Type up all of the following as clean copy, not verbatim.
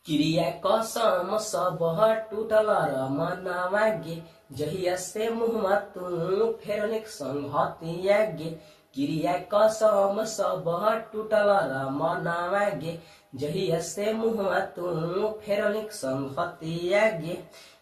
क्रिया कसम सब टूटल र मनावा गे जहिया से मुहमा तू फेरनिक संहतिया गे। क्रिया कसम सब टूटल र मनावा गे जहिया से मुहमा तू फेरनिक संहतिया गे।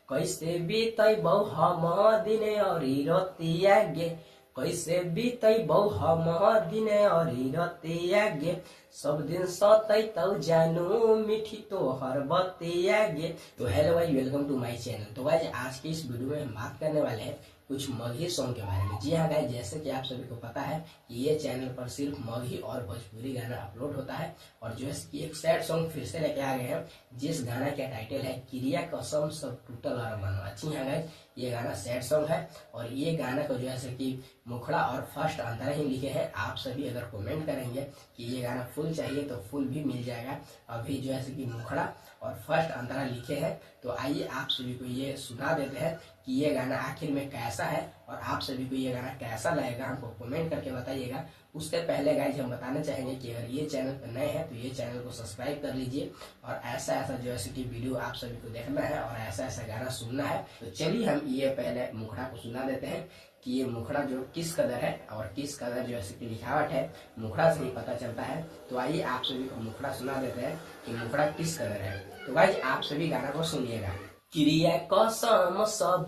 कैसे बीतैबौ हम दिने अरी रतिया गे कैसे बीतैबौ हम दिने अरी रतिया गे। सब दिन सतैतौ जानु मिठी तोहर बतिया गे। तो hello guys, welcome to my channel. तो गाइस आज की इस वीडियो में हम बात करने वाले हैं कुछ मगही सॉन्ग के बारे में। जी हाँ गाइस, जैसे कि आप सभी को पता है कि ये चैनल पर सिर्फ मगही और भोजपुरी गाना अपलोड होता है और जो है कि एक सैड सॉन्ग फिर से लेके आ गए हैं जिस गाना का टाइटल है क्रिया कसम सब टूटल और मनवा। जी हाँ गाइस, ये गाना सैड सॉन्ग है और ये गाना को जो है कि मुखड़ा और फर्स्ट अंतरा ही लिखे हैं। आप सभी अगर कमेंट करेंगे कि ये गाना फुल चाहिए तो फुल भी मिल जाएगा। अभी जो है कि मुखड़ा और फर्स्ट अंतरा लिखे हैं। तो आइए आप सभी को ये सुना देते हैं कि ये गाना आखिर में कैसा है और आप सभी को ये गाना कैसा लगेगा, हमको कमेंट करके बताइएगा। उससे पहले गाइज हम बताना चाहेंगे कि अगर ये चैनल पर नए हैं तो ये चैनल को सब्सक्राइब कर लीजिए और ऐसा ऐसा जो है कि वीडियो आप सभी को देखना है और ऐसा ऐसा गाना सुनना है। तो चलिए हम ये पहले मुखड़ा को सुना देते हैं कि ये मुखड़ा जो किस कदर है और किस कदर जो है कि लिखावट है मुखड़ा से ही पता चलता है। तो आइए आप सभी को मुखड़ा सुना देते हैं कि मुखड़ा किस कदर है। तो गाइज आप सभी गाना को सुनिएगा। क्रिया कसम सब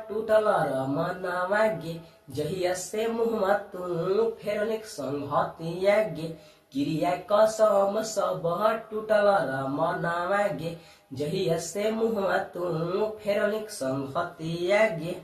टूटल र मनावा गे जहिया से मुहमा तू फेरनिक संहतिया गे। क्रिया कसम सब टूटल र मनावा गे जहिया से मुहमा तू फेरनिक संहतिया गे।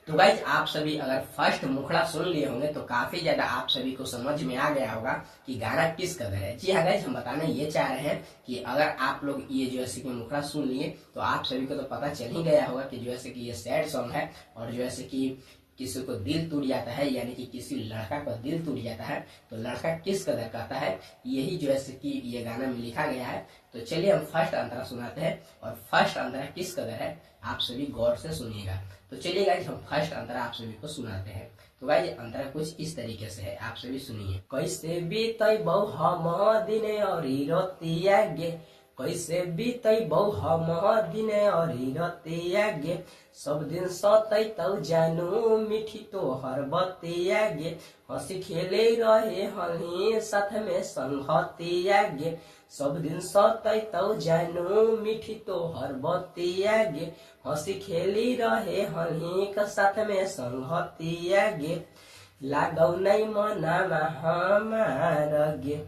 तो गाइज आप सभी अगर फर्स्ट मुखड़ा सुन लिए होंगे तो काफी ज्यादा आप सभी को समझ में आ गया होगा कि गाना किस कदर है। जी हाँ गाइज, हम बताने ये चाह रहे हैं कि अगर आप लोग ये जो है कि मुखड़ा सुन लिए तो आप सभी को तो पता चल ही गया होगा कि जो है कि ये सैड सॉन्ग है और जो है कि किसी को दिल टूट जाता है, यानी कि किसी लड़का का दिल टूट जाता है तो लड़का किस कदर कहता है, यही जो है कि ये गाना में लिखा गया है। तो चलिए हम फर्स्ट अंतरा सुनाते हैं और फर्स्ट अंतरा किस कदर है आप सभी गौर से सुनिएगा। तो चलिए गाइज हम फर्स्ट अंतरा आप सभी को सुनाते हैं। तो गाइज अंतरा कुछ इस तरीके से है, आप सभी सुनिए। कैसे बीतैबौ हम दिने अरी रतिया गे कैसे बीतैबौ हम दिने अरी रतिया गे। सब दिन सतैतौ जानु मिठी तोहर बतिया गे। हंसी खेले रहे हली साथ में संगतिया गे। सब दिन सतैतौ जानु मिठी तोहर बतिया गे। हंसी खेली रहे हली का साथ में संगतिया गे। लागौ नहीं मनामा हमार गे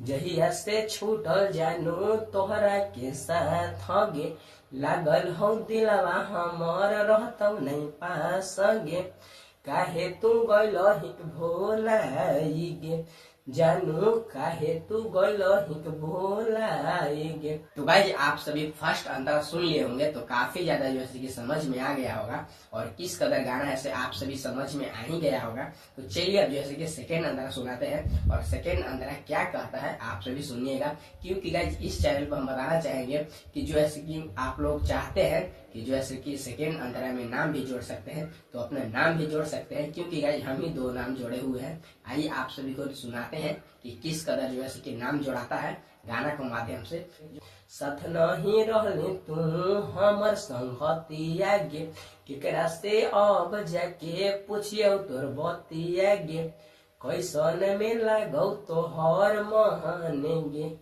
जहिया से छूटल जानू तोहरा के साथ गे। लागल हूँ दिलवा हमर रहतौ नहीं पास गे। काहे तू गइल हिक भोलाई गे जानू काहे तू गइल हिक भोलाई गे। तो गाइज आप सभी फर्स्ट अंतरा सुन लिए होंगे तो काफी ज्यादा जो है कि समझ में आ गया होगा और किस कदर गाना है से आप सभी समझ में आ ही गया होगा। तो चलिए अब जो है कि सेकेंड अंतरा सुनाते हैं और सेकेंड अंतरा क्या कहता है आप सभी सुनिएगा। क्योंकि गाइज इस चैनल पर हम बताना चाहेंगे कि जो है कि आप लोग चाहते हैं कि जो है कि सेकेंड अंतरा में नाम भी जोड़ सकते हैं तो अपना नाम भी जोड़ सकते हैं, क्योंकि गाइज हम ही दो नाम जोड़े हुए हैं। आइए आप सभी को सुनाते हैं कि किस कदर जो है कि नाम जोड़ाता है गाना के माध्यम से। साथ नहीं रहले तू हमर संगतिया गे केकरा से अब जाके पूछियो तोर बतिया गे। कैसन में लागौ तोहर महने गे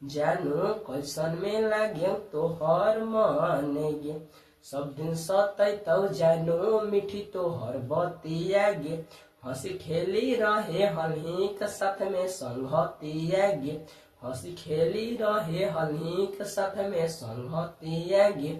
जानू कैसन में लागौ तोहर महने गे। सब दिन सतैतौ जानू मिठी तोहर बतिया गे। हंसी खेली रहे हल्ही के साथ में संगतिया गे। हंसी खेली रहे हल्ही के साथ में संगतिया गे।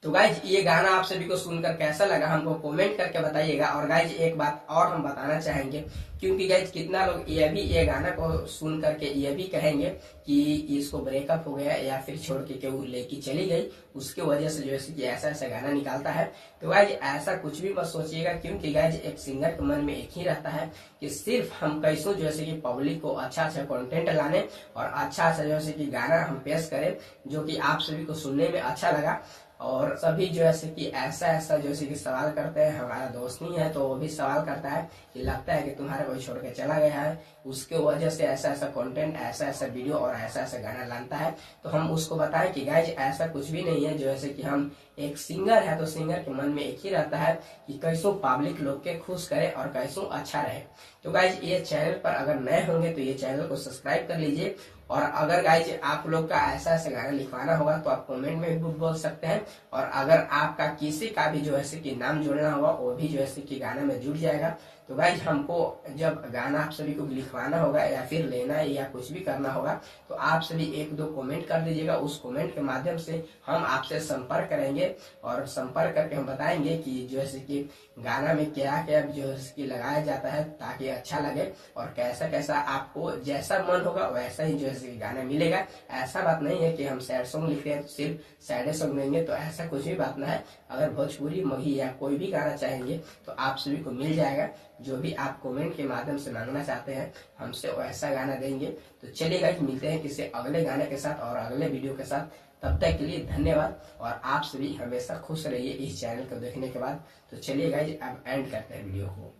तो गाइज ये गाना आप सभी को सुनकर कैसा लगा हमको कमेंट करके बताइएगा। और गाइज एक बात और हम बताना चाहेंगे, क्योंकि गाइज कितना लोग ये गाना को सुन करके ये भी कहेंगे कि इसको ब्रेकअप हो गया या फिर छोड़ के केहू लेके चली गई, उसके वजह से जो है कि ऐसा ऐसा गाना निकालता है। तो गाइज ऐसा कुछ भी मत सोचिएगा, क्योंकि गाइज एक सिंगर के मन में एक ही रहता है कि सिर्फ हम कैसो जो है कि पब्लिक को अच्छा अच्छा कंटेंट लाने और अच्छा अच्छा जो है कि गाना हम पेश करें जो कि आप सभी को सुनने में अच्छा लगा। और सभी जो है कि ऐसा ऐसा जो है कि सवाल करते हैं, हमारा दोस्त नहीं है तो वो भी सवाल करता है कि लगता है कि तुम्हारे कोई छोड़ के चला गया है, उसके वजह से ऐसा ऐसा कंटेंट, ऐसा ऐसा वीडियो और ऐसा ऐसा गाना लाता है, तो हम उसको बताएं कि गाइज ऐसा कुछ भी नहीं है। जैसे कि हम एक सिंगर है तो सिंगर के मन में एक ही रहता है कि कैसो पब्लिक लोग के खुश करे और कैसो अच्छा रहे। तो गाइज ये चैनल पर अगर नए होंगे तो ये चैनल को सब्सक्राइब कर लीजिए। और अगर गाइज आप लोग का ऐसा ऐसा गाना लिखवाना होगा तो आप कमेंट में भी बोल सकते हैं, और अगर आपका किसी का भी जो है कि नाम जोड़ना होगा वो भी जो है कि गाना में जुड़ जाएगा। तो गाइज हमको जब गाना आप सभी को लिखवाना होगा या फिर लेना है या कुछ भी करना होगा तो आप सभी 1-2 कमेंट कर दीजिएगा। उस कमेंट के माध्यम से हम आपसे संपर्क करेंगे और संपर्क करके हम बताएंगे कि जो है कि गाना में क्या क्या जो है कि लगाया जाता है ताकि अच्छा लगे, और कैसा कैसा आपको जैसा मन होगा वैसा ही जो है कि गाना मिलेगा। ऐसा बात नहीं है कि हम सैड सॉन्ग लिख रहे हैं तो सिर्फ सैड सॉन्ग देंगे, तो ऐसा कुछ भी बात ना है। अगर भोजपुरी, मगही या कोई भी गाना चाहेंगे तो आप सभी को मिल जाएगा। जो भी आप कमेंट के माध्यम से मांगना चाहते हैं हमसे वैसा गाना देंगे। तो चलिए गाइस, मिलते हैं किसी अगले गाने के साथ और अगले वीडियो के साथ। तब तक के लिए धन्यवाद, और आप सभी हमेशा खुश रहिए इस चैनल को देखने के बाद। तो चलिए गाइस, अब एंड करते हैं वीडियो को।